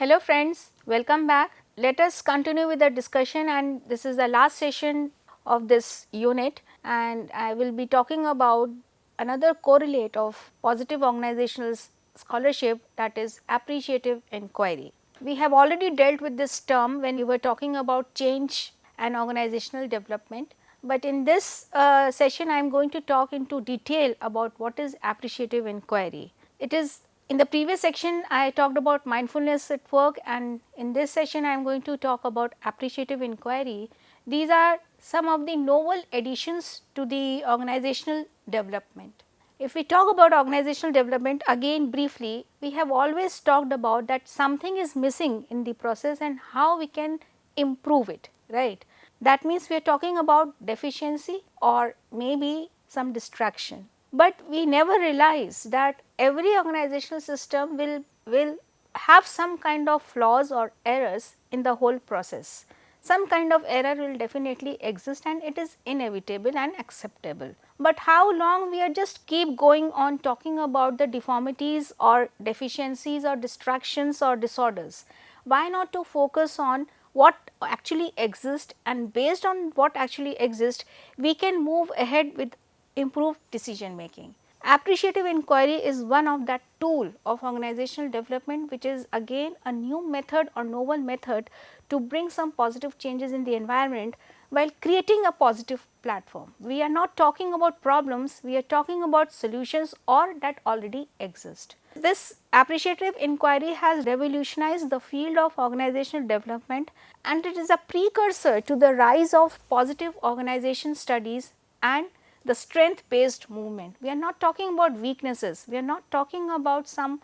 Hello friends, welcome back. Let us continue with the discussion, and this is the last session of this unit, and I will be talking about another correlate of positive organizational scholarship, that is appreciative inquiry. We have already dealt with this term when we were talking about change and organizational development, but in this session I am going to talk into detail about what is appreciative inquiry. It is in the previous section I talked about mindfulness at work, and in this session I am going to talk about appreciative inquiry. These are some of the novel additions to the organizational development. If we talk about organizational development again briefly, we have always talked about that something is missing in the process and how we can improve it, right. That means we are talking about deficiency or maybe some distraction. But we never realize that every organizational system will have some kind of flaws or errors in the whole process. Some kind of error will definitely exist, and it is inevitable and acceptable. But how long we are just keep going on talking about the deformities or deficiencies or distractions or disorders? Why not to focus on what actually exists, and based on what actually exists we can move ahead with improved decision making. Appreciative inquiry is one of that tool of organizational development, which is again a new method or novel method to bring some positive changes in the environment while creating a positive platform. We are not talking about problems, we are talking about solutions or that already exist. This appreciative inquiry has revolutionized the field of organizational development, and it is a precursor to the rise of positive organization studies and the strength based movement. We are not talking about weaknesses, we are not talking about some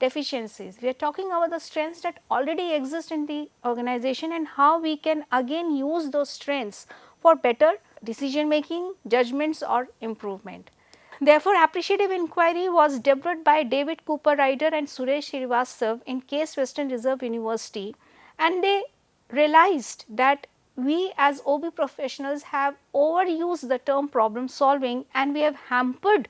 deficiencies, we are talking about the strengths that already exist in the organization and how we can again use those strengths for better decision making, judgments or improvement. Therefore, appreciative inquiry was developed by David Cooper Ryder and Suresh Srivastav in Case Western Reserve University, and they realized that we as OB professionals have overused the term problem solving, and we have hampered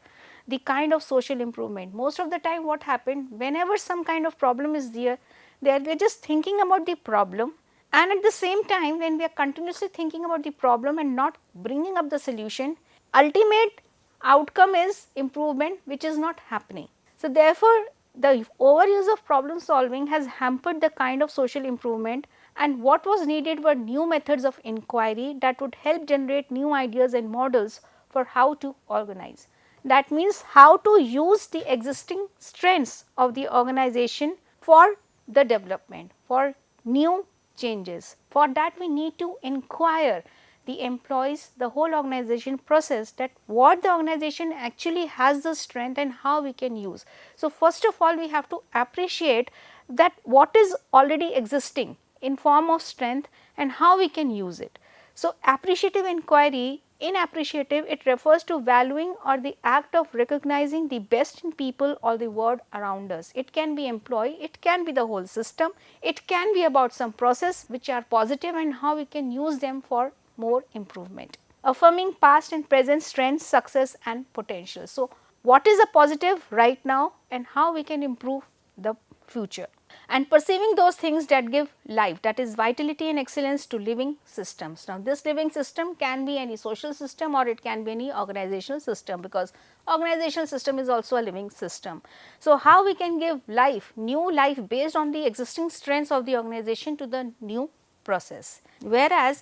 the kind of social improvement. Most of the time what happened, whenever some kind of problem is there, they are just thinking about the problem, and at the same time when we are continuously thinking about the problem and not bringing up the solution, ultimate outcome is improvement, which is not happening. So, therefore, the overuse of problem solving has hampered the kind of social improvement, and what was needed were new methods of inquiry that would help generate new ideas and models for how to organize. That means how to use the existing strengths of the organization for the development, for new changes. For that we need to inquire the employees, the whole organization process, that what the organization actually has the strength and how we can use. So, first of all we have to appreciate that what is already existing in form of strength and how we can use it. So, appreciative inquiry, in appreciative it refers to valuing or the act of recognizing the best in people or the world around us. It can be employee, it can be the whole system, it can be about some process which are positive and how we can use them for more improvement. Affirming past and present strengths, success and potential. So, what is a positive right now and how we can improve the future, and perceiving those things that give life, that is vitality and excellence to living systems. Now, this living system can be any social system or it can be any organizational system, because organizational system is also a living system. So, how we can give life, new life based on the existing strengths of the organization to the new process. Whereas,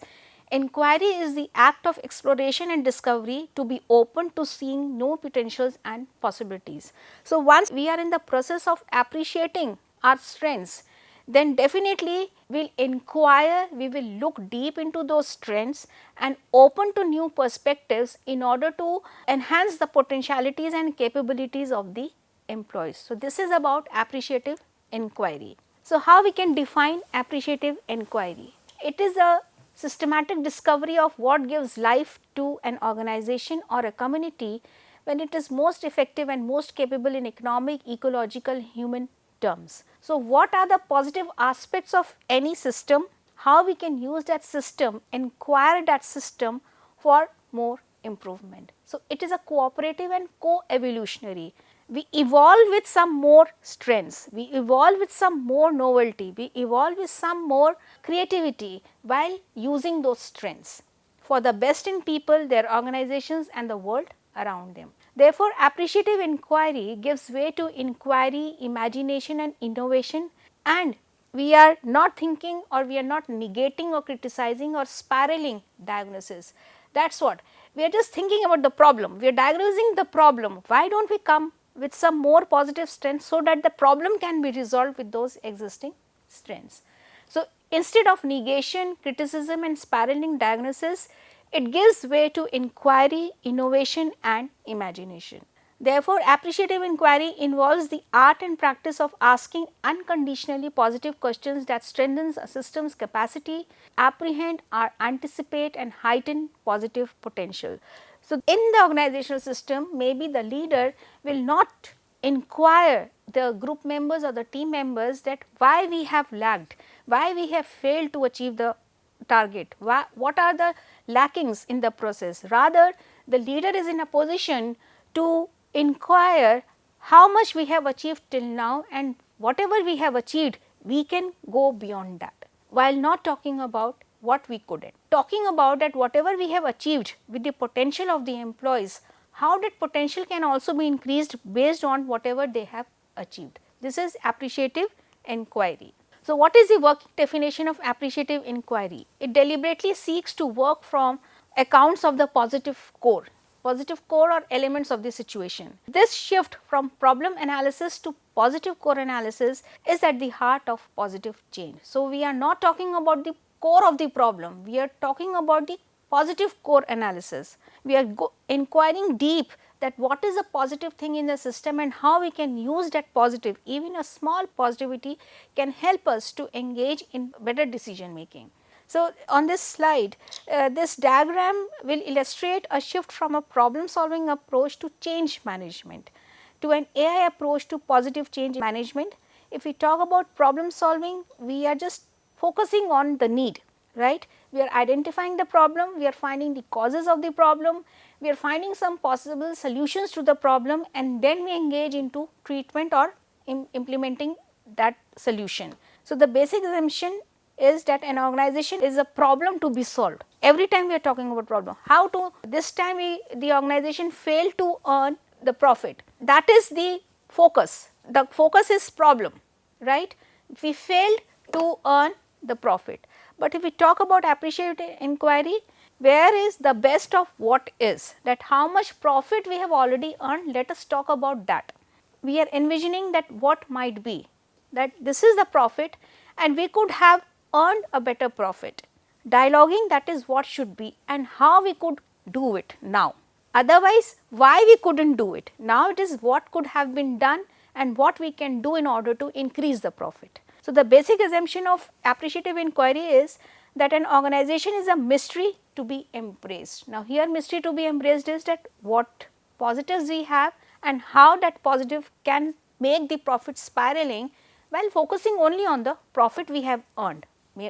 inquiry is the act of exploration and discovery, to be open to seeing new potentials and possibilities. So, once we are in the process of appreciating our strengths, then definitely we will inquire, we will look deep into those strengths and open to new perspectives in order to enhance the potentialities and capabilities of the employees. So, this is about appreciative inquiry. So, how we can define appreciative inquiry? It is a systematic discovery of what gives life to an organization or a community when it is most effective and most capable in economic, ecological, human terms. So, what are the positive aspects of any system? How we can use that system, inquire that system for more improvement. So, it is a cooperative and co-evolutionary. We evolve with some more strengths, we evolve with some more novelty, we evolve with some more creativity while using those strengths for the best in people, their organizations and the world around them. Therefore, appreciative inquiry gives way to inquiry, imagination and innovation, and we are not thinking or we are not negating or criticizing or spiraling diagnosis. That is what we are just thinking about the problem, we are diagnosing the problem. Why do not we come with some more positive strengths so that the problem can be resolved with those existing strengths. So, instead of negation, criticism and spiraling diagnosis, it gives way to inquiry, innovation and imagination. Therefore, appreciative inquiry involves the art and practice of asking unconditionally positive questions that strengthens a system's capacity, apprehend or anticipate and heighten positive potential. So, in the organizational system, maybe the leader will not inquire the group members or the team members that why we have lagged, why we have failed to achieve the target, what are the lackings in the process. Rather, the leader is in a position to inquire how much we have achieved till now, and whatever we have achieved, we can go beyond that, while not talking about what we couldn't. Talking about that whatever we have achieved with the potential of the employees, how that potential can also be increased based on whatever they have achieved. This is appreciative inquiry. So, what is the working definition of appreciative inquiry? It deliberately seeks to work from accounts of the positive core or elements of the situation. This shift from problem analysis to positive core analysis is at the heart of positive change. So, we are not talking about the core of the problem, we are talking about the positive core analysis. We are inquiring deep that what is a positive thing in the system and how we can use that positive, even a small positivity can help us to engage in better decision making. So, on this slide, this diagram will illustrate a shift from a problem solving approach to change management, to an AI approach to positive change management. If we talk about problem solving, we are just focusing on the need, right. We are identifying the problem, we are finding the causes of the problem, we are finding some possible solutions to the problem, and then we engage into treatment or implementing that solution. So, the basic assumption is that an organization is a problem to be solved. Every time we are talking about problem, how to, this time the organization failed to earn the profit, that is the focus is problem, right. We failed to earn the profit. But if we talk about appreciative inquiry, where is the best of what is, that how much profit we have already earned, let us talk about that. We are envisioning that what might be, that this is the profit and we could have earned a better profit. Dialoguing, that is what should be and how we could do it now. Otherwise, why we could not do it? Now it is what could have been done and what we can do in order to increase the profit. So, the basic assumption of appreciative inquiry is that an organization is a mystery to be embraced. Now, here mystery to be embraced is that what positives we have and how that positive can make the profit spiraling while focusing only on the profit we have earned.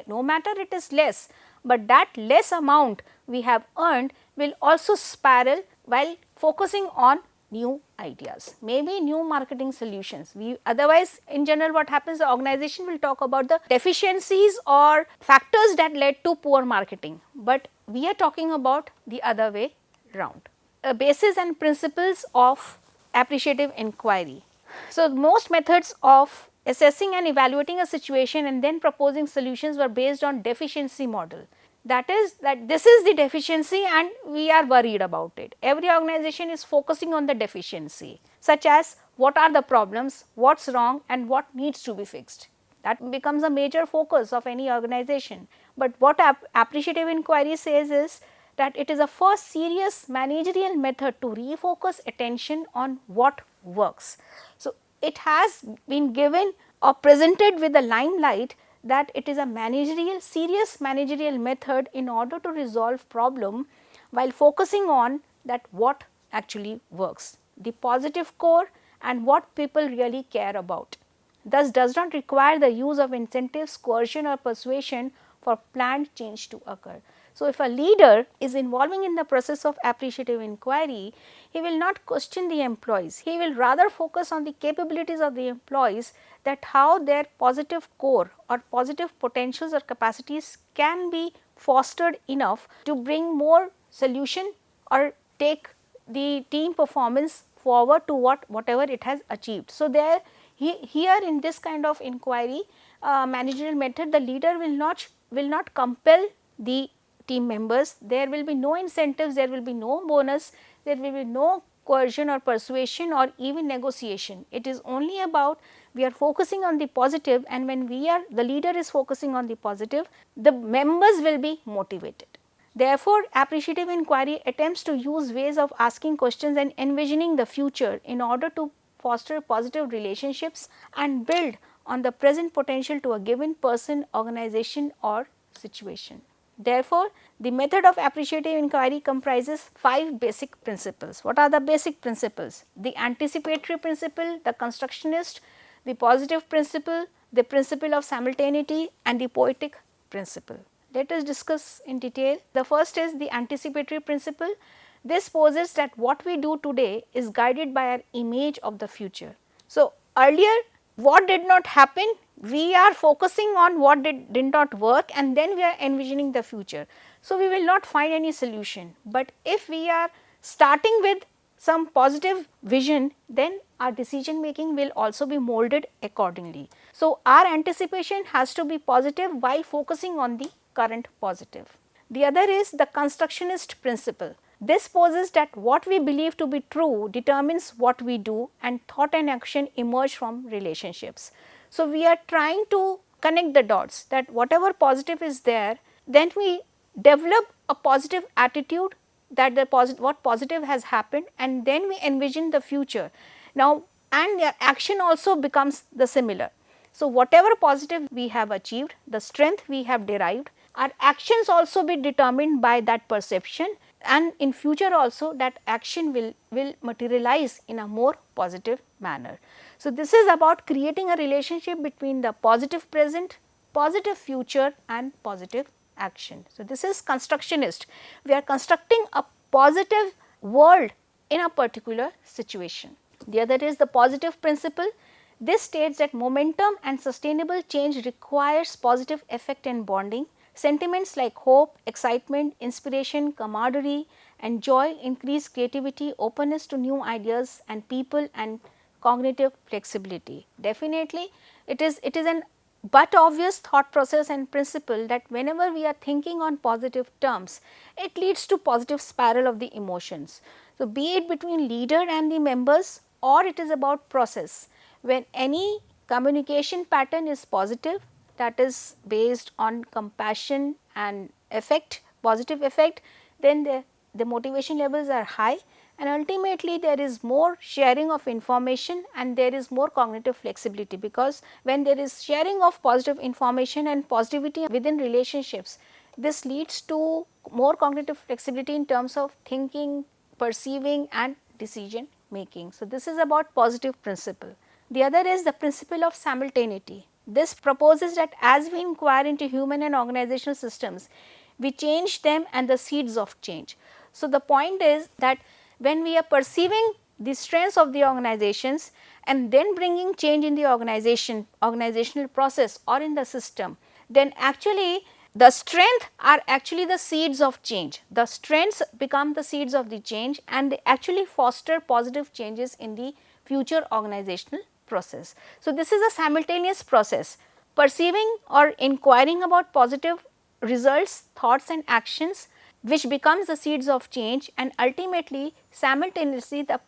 No matter it is less, but that less amount we have earned will also spiral while focusing on new ideas, maybe new marketing solutions. We otherwise in general what happens, the organization will talk about the deficiencies or factors that led to poor marketing, but we are talking about the other way round. Basis and principles of appreciative inquiry. So, most methods of assessing and evaluating a situation and then proposing solutions were based on deficiency model. That is that this is the deficiency and we are worried about it. Every organization is focusing on the deficiency, such as what are the problems, what is wrong and what needs to be fixed. That becomes a major focus of any organization. But what appreciative inquiry says is that it is a first serious managerial method to refocus attention on what works. So, it has been given or presented with the limelight that it is a serious managerial method in order to resolve problem while focusing on that what actually works, the positive core and what people really care about. Thus, does not require the use of incentives, coercion or persuasion for planned change to occur. So, if a leader is involving in the process of appreciative inquiry, he will not question the employees, he will rather focus on the capabilities of the employees, that how their positive core or positive potentials or capacities can be fostered enough to bring more solution or take the team performance forward to whatever it has achieved. So, there here in this kind of inquiry managerial method, the leader will not compel the team members, there will be no incentives, there will be no bonus, there will be no coercion or persuasion or even negotiation. It is only about we are focusing on the positive, and when the leader is focusing on the positive, the members will be motivated. Therefore, appreciative inquiry attempts to use ways of asking questions and envisioning the future in order to foster positive relationships and build on the present potential to a given person, organization or situation. Therefore, the method of appreciative inquiry comprises 5 basic principles. What are the basic principles? The anticipatory principle, the constructionist, the positive principle, the principle of simultaneity and the poetic principle. Let us discuss in detail. The first is the anticipatory principle. This poses that what we do today is guided by our image of the future. So, earlier what did not happen, we are focusing on what did not work, and then we are envisioning the future. So, we will not find any solution, but if we are starting with some positive vision, then our decision making will also be molded accordingly. So, our anticipation has to be positive while focusing on the current positive. The other is the constructionist principle. This poses that what we believe to be true determines what we do, and thought and action emerge from relationships. So, we are trying to connect the dots, that whatever positive is there, then we develop a positive attitude that what positive has happened, and then we envision the future. Now, and the action also becomes the similar. So, whatever positive we have achieved, the strength we have derived, our actions also be determined by that perception, and in future also that action will materialize in a more positive manner. So, this is about creating a relationship between the positive present, positive future and positive action. So, this is constructionist. We are constructing a positive world in a particular situation. The other is the positive principle. This states that momentum and sustainable change requires positive effect and bonding. Sentiments like hope, excitement, inspiration, camaraderie and joy increase creativity, openness to new ideas and people, and cognitive flexibility. Definitely, it is an but obvious thought process and principle that whenever we are thinking on positive terms, it leads to positive spiral of the emotions. So, be it between leader and the members, or it is about process. When any communication pattern is positive, that is based on compassion and effect, positive effect, then the motivation levels are high, and ultimately there is more sharing of information and there is more cognitive flexibility, because when there is sharing of positive information and positivity within relationships, this leads to more cognitive flexibility in terms of thinking, perceiving and decision making. So, this is about positive principle. The other is the principle of simultaneity. This proposes that as we inquire into human and organizational systems, we change them and the seeds of change. So, the point is that when we are perceiving the strengths of the organizations and then bringing change in the organizational process or in the system, then actually the strength are actually the seeds of change. The strengths become the seeds of the change and they actually foster positive changes in the future organizational process. So, this is a simultaneous process, perceiving or inquiring about positive results, thoughts and actions, which becomes the seeds of change, and ultimately simultaneously the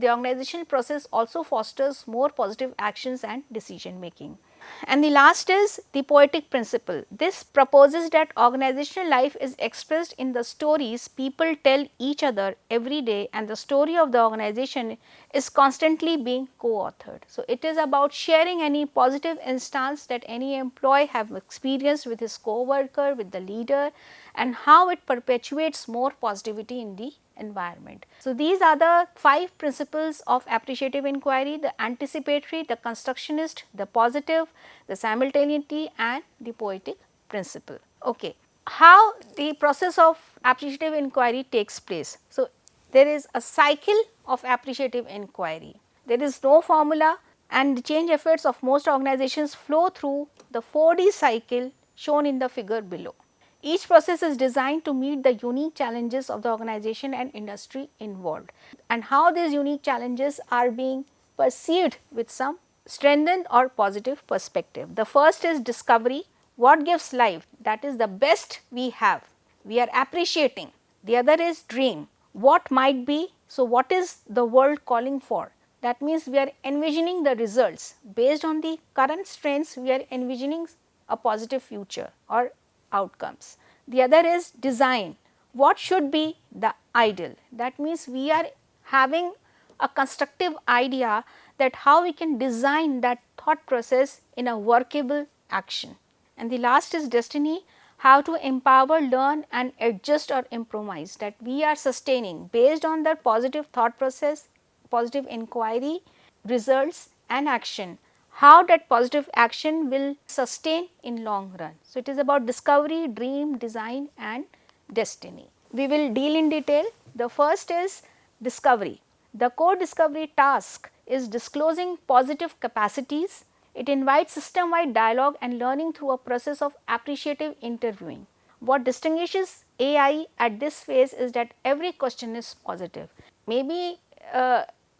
organizational process also fosters more positive actions and decision making. And the last is the poetic principle. This proposes that organizational life is expressed in the stories people tell each other every day, and the story of the organization is constantly being co-authored. So, it is about sharing any positive instance that any employee have experienced with his co-worker, with the leader, and how it perpetuates more positivity in the environment. So, these are the 5 principles of appreciative inquiry: the anticipatory, the constructionist, the positive, the simultaneity and the poetic principle. Okay. how the process of appreciative inquiry takes place. So, there is a cycle of appreciative inquiry. There is no formula, and the change efforts of most organizations flow through the 4D cycle shown in the figure below. Each process is designed to meet the unique challenges of the organization and industry involved, and how these unique challenges are being perceived with some strengthened or positive perspective. The first is discovery, what gives life, that is the best we have, we are appreciating. The other is dream, what might be, so what is the world calling for, that means we are envisioning the results based on the current strengths, we are envisioning a positive future or outcomes. The other is design, what should be the ideal, that means we are having a constructive idea that how we can design that thought process in a workable action. And the last is destiny, how to empower, learn and adjust or improvise, that we are sustaining based on that positive thought process, positive inquiry, results and action, how that positive action will sustain in long run. So, it is about discovery, dream, design and destiny. We will deal in detail. The first is discovery. The core discovery task is disclosing positive capacities. It invites system wide dialogue and learning through a process of appreciative interviewing. What distinguishes AI at this phase is that every question is positive. Maybe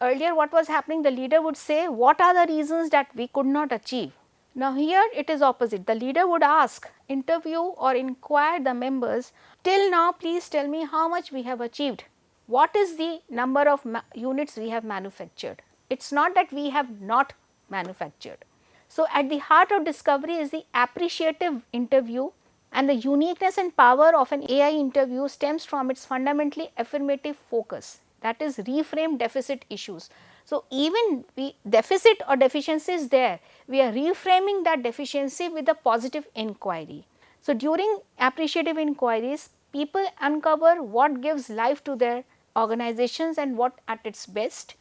earlier what was happening, the leader would say what are the reasons that we could not achieve. Now here it is opposite, the leader would ask, interview or inquire the members, till now please tell me how much we have achieved, what is the number of units we have manufactured. It is not that we have not manufactured. So, at the heart of discovery is the appreciative interview, and the uniqueness and power of an AI interview stems from its fundamentally affirmative focus, that is reframe deficit issues. So, even deficit or deficiency is there, we are reframing that deficiency with a positive inquiry. So, during appreciative inquiries, people uncover what gives life to their organizations and what at its best.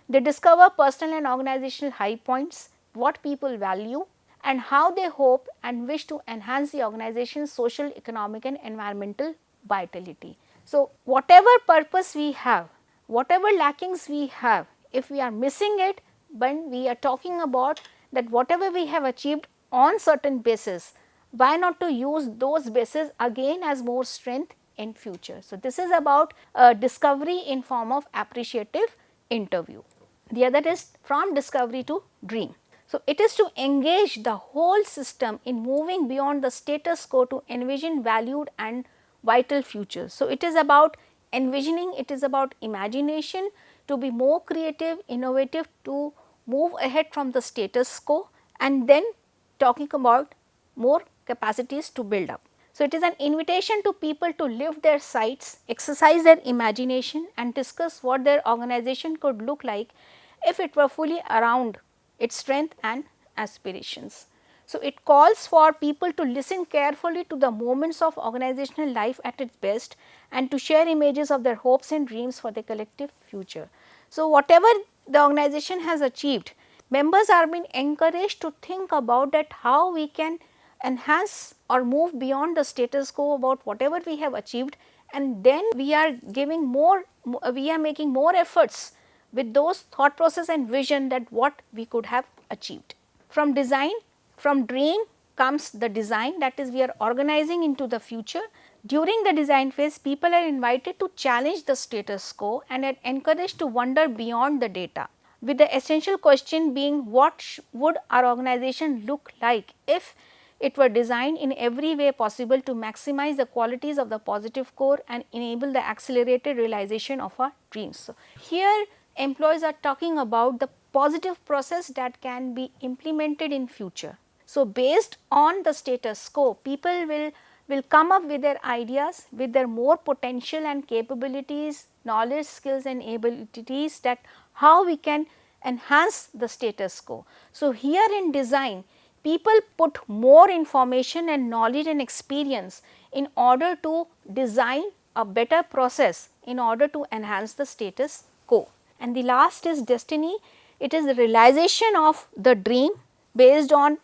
They discover personal and organizational high points, what people value and how they hope and wish to enhance the organization's social, economic and environmental vitality. So, whatever purpose we have, whatever lackings we have, if we are missing it, when we are talking about that whatever we have achieved on certain basis, why not to use those bases again as more strength in future. So, this is about discovery in form of appreciative interview. The other is from discovery to dream. So, it is to engage the whole system in moving beyond the status quo to envision valued and vital futures. So, it is about envisioning, it is about imagination, to be more creative, innovative, to move ahead from the status quo and then talking about more capacities to build up. So, it is an invitation to people to lift their sights, exercise their imagination and discuss what their organization could look like if it were fully around its strength and aspirations. So, it calls for people to listen carefully to the moments of organizational life at its best and to share images of their hopes and dreams for the collective future. So, whatever the organization has achieved, members are being encouraged to think about that how we can enhance or move beyond the status quo about whatever we have achieved, and then we are giving more, we are making more efforts with those thought process and vision that what we could have achieved. From design, from dream comes the design, that is we are organizing into the future. During the design phase, people are invited to challenge the status quo and are encouraged to wander beyond the data, with the essential question being what would our organization look like if it were designed in every way possible to maximize the qualities of the positive core and enable the accelerated realization of our dreams. So, here employees are talking about the positive process that can be implemented in future. So, based on the status quo, people will come up with their ideas, with their more potential and capabilities, knowledge, skills and abilities, that how we can enhance the status quo. So, here in design, people put more information and knowledge and experience in order to design a better process in order to enhance the status quo. And the last is destiny. It is the realization of the dream based on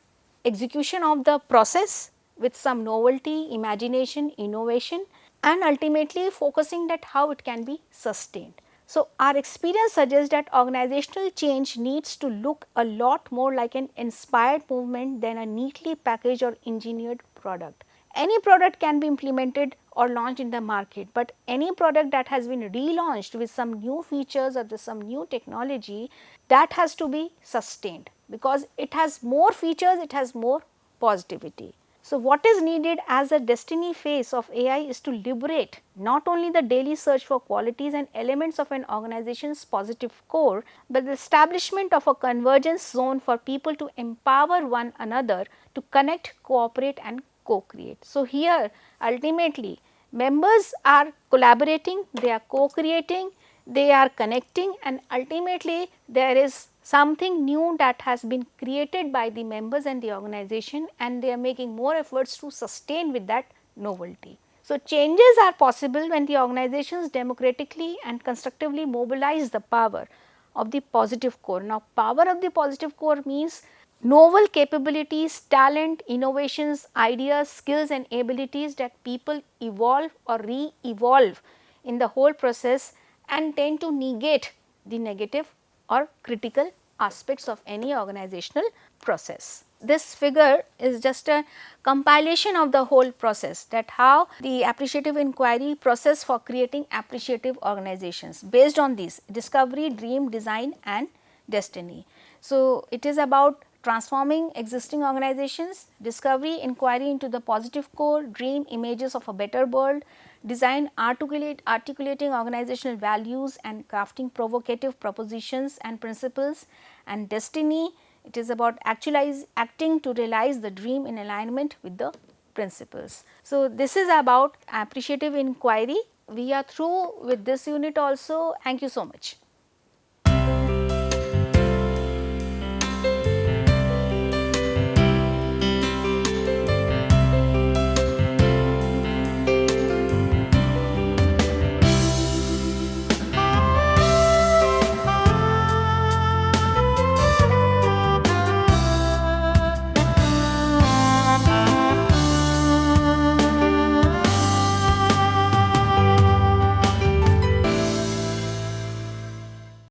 execution of the process with some novelty, imagination, innovation, and ultimately focusing that how it can be sustained. So, our experience suggests that organizational change needs to look a lot more like an inspired movement than a neatly packaged or engineered product. Any product can be implemented or launched in the market, but any product that has been relaunched with some new features or with some new technology, that has to be sustained because it has more features, it has more positivity. So, what is needed as a destiny phase of AI is to liberate not only the daily search for qualities and elements of an organization's positive core, but the establishment of a convergence zone for people to empower one another to connect, cooperate and co-create. So, here ultimately members are collaborating, they are co-creating, they are connecting, and ultimately there is something new that has been created by the members and the organization, and they are making more efforts to sustain with that novelty. So, changes are possible when the organizations democratically and constructively mobilize the power of the positive core. Now, power of the positive core means novel capabilities, talent, innovations, ideas, skills and abilities that people evolve or re-evolve in the whole process and tend to negate the negative or critical aspects of any organizational process. This figure is just a compilation of the whole process, that how the appreciative inquiry process for creating appreciative organizations based on these discovery, dream, design and destiny. So, it is about transforming existing organizations, discovery, inquiry into the positive core, dream, images of a better world, design, articulating organizational values and crafting provocative propositions and principles, and destiny, it is about acting to realize the dream in alignment with the principles. So, this is about appreciative inquiry. We are through with this unit also. Thank you so much.